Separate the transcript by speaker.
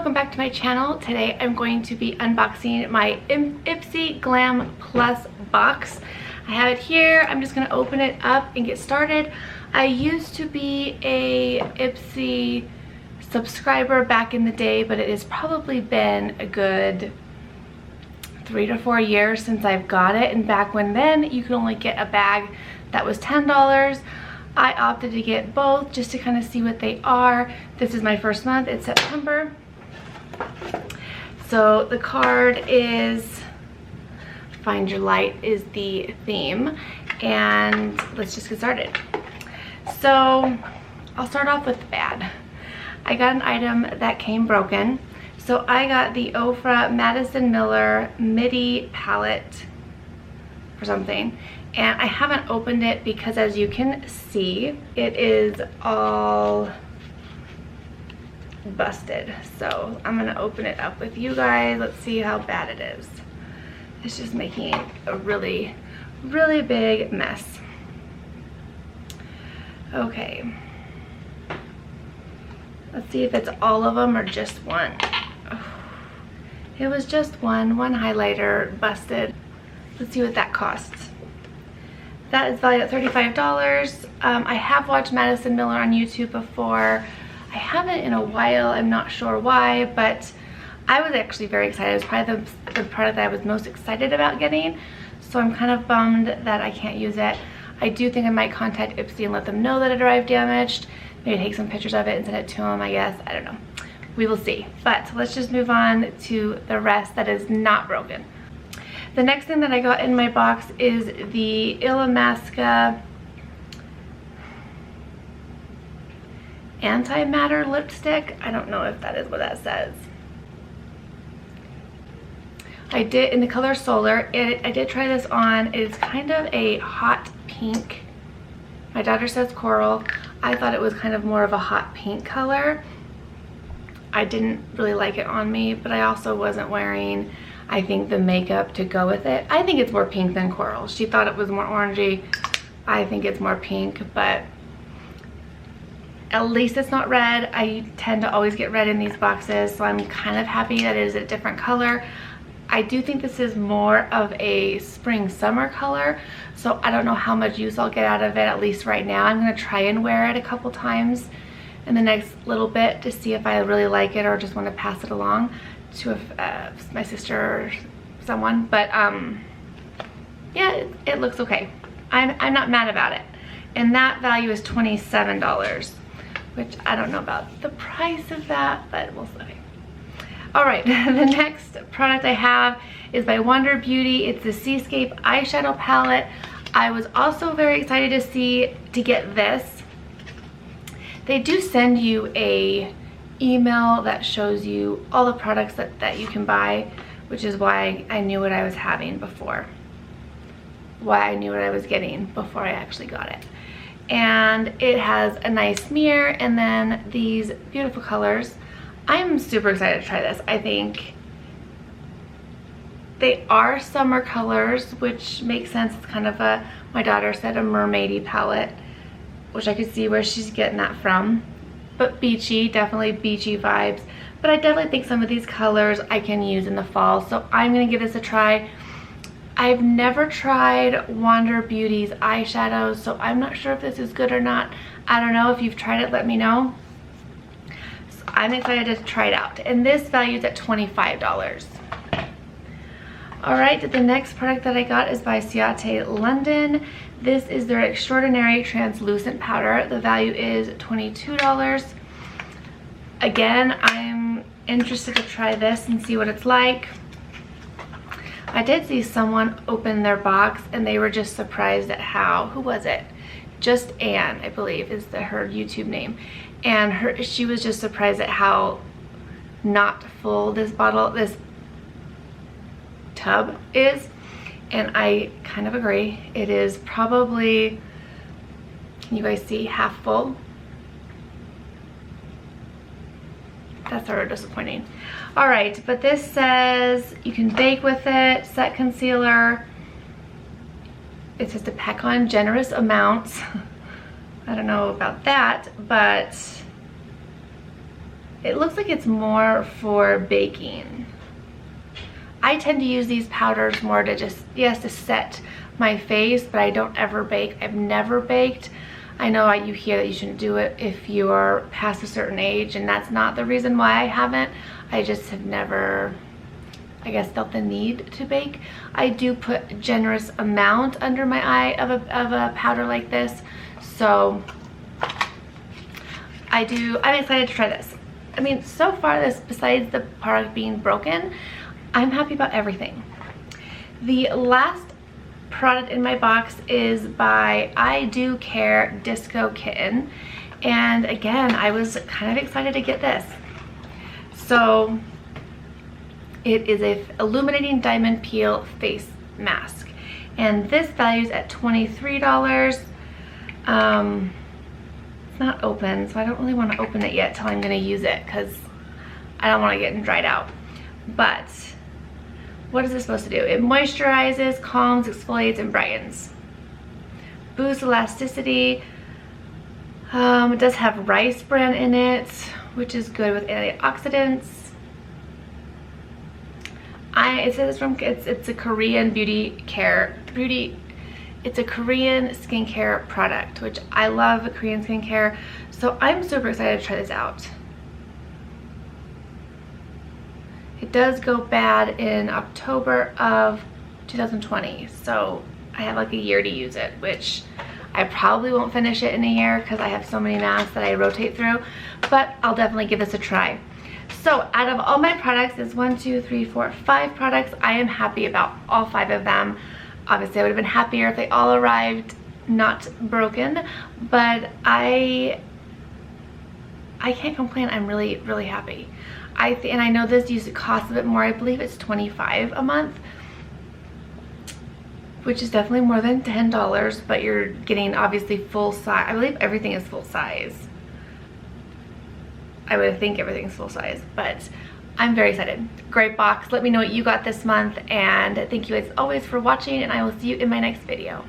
Speaker 1: welcome back to my channel. Today I'm going to be unboxing my Ipsy Glam Plus box. I have it here. I'm just going to open it up and get started. I used to be a Ipsy subscriber back in the day, but it has probably been a good 3 to 4 years since I've got it, and back when then you could only get a bag that was $10. I opted to get both just to kind of see what they are. This is my first month. It's September. So the card is Find Your Light is the theme, and let's just get started. So I'll start off with the bad. I got an item that came broken. So I got the Ofra Madison Miller MIDI palette or something, and I haven't opened it because, as you can see, it is all busted. So I'm gonna open it up with you guys. Let's see how bad it is. It's just making a really big mess. Okay, let's see if it's all of them or just one. It was just one highlighter busted. Let's see what that costs. That is valued at $35. I have watched Madison Miller on YouTube before. I haven't in a while, I'm not sure why, but I was actually very excited. It was probably the product that I was most excited about getting, so I'm kind of bummed that I can't use it. I do think I might contact Ipsy and let them know that it arrived damaged. Maybe take some pictures of it and send it to them, I guess. I don't know. We will see. But let's just move on to the rest that is not broken. The next thing that I got in my box is the Illamasqua Antimatter lipstick. I don't know if that is what that says. I did, in the color Solar. I did try this on. It is kind of a hot pink. My daughter says coral. I thought it was kind of more of a hot pink color. I didn't really like it on me, but I also wasn't wearing, I think, the makeup to go with it. I think it's more pink than coral. She thought it was more orangey. I think it's more pink, but at least it's not red. I tend to always get red in these boxes, so I'm kind of happy that it is a different color. I do think this is more of a spring summer color, so I don't know how much use I'll get out of it, at least right now. I'm going to try and wear it a couple times in the next little bit to see if I really like it or just want to pass it along to my sister or someone. But yeah, it looks okay. I'm not mad about it. And that value is $27, which I don't know about the price of that, but we'll see. All right, the next product I have is by Wonder Beauty. It's the Seascape eyeshadow palette. I was also very excited to get this. They do send you a email that shows you all the products that you can buy, which is why I knew what I was having before. Why I knew what I was getting before I actually got it. And it has a nice mirror and then these beautiful colors. I'm super excited to try this. I think they are summer colors, which makes sense. It's kind of a, my daughter said, a mermaidy palette, which I could see where she's getting that from. But beachy, definitely beachy vibes. But I definitely think some of these colors I can use in the fall, so I'm gonna give this a try. I've never tried Wonder Beauty's eyeshadows, so I'm not sure if this is good or not. I don't know. If you've tried it, let me know. So I'm excited to try it out. And this values at $25. All right, the next product that I got is by Ciate London. This is their Extraordinary Translucent Powder. The value is $22. Again, I'm interested to try this and see what it's like. I did see someone open their box and they were just surprised at how, who was it? Just Anne, I believe is her YouTube name. And she was just surprised at how not full this tub is. And I kind of agree. It is probably, can you guys see, half full? That's sort of disappointing. All right, but this says you can bake with it, set concealer. It says to pack on generous amounts. I don't know about that, but It looks like it's more for baking. I tend to use these powders more to just, yes, to set my face, but I don't ever bake. I've never baked. I know you hear that you shouldn't do it if you are past a certain age, and that's not the reason why I haven't. I just have never, I guess, felt the need to bake. I do put a generous amount under my eye of a powder like this, so I'm excited to try this. I mean, so far this, besides the product being broken, I'm happy about everything. The last product in my box is by I Do Care Disco Kitten, and again, I was kind of excited to get this. So it is a illuminating diamond peel face mask, and this values at $23. It's not open, so I don't really want to open it yet till I'm going to use it, because I don't want to get dried out. But what is this supposed to do? It moisturizes, calms, exfoliates, and brightens. Boosts elasticity. It does have rice bran in it, which is good with antioxidants. It says it's a Korean it's a Korean skincare product, which I love Korean skincare, so I'm super excited to try this out. It does go bad in October of 2020, so I have like a year to use it, which I probably won't finish it in a year because I have so many masks that I rotate through, but I'll definitely give this a try. So out of all my products, there's 5 products. I am happy about all 5 of them. Obviously, I would have been happier if they all arrived not broken, but I can't complain. I'm really, really happy. And I know this costs a bit more. I believe it's $25 a month, which is definitely more than $10, but you're getting obviously full size. I believe everything is full size. I would think everything's full size, but I'm very excited. Great box. Let me know what you got this month, and thank you as always for watching, and I will see you in my next video.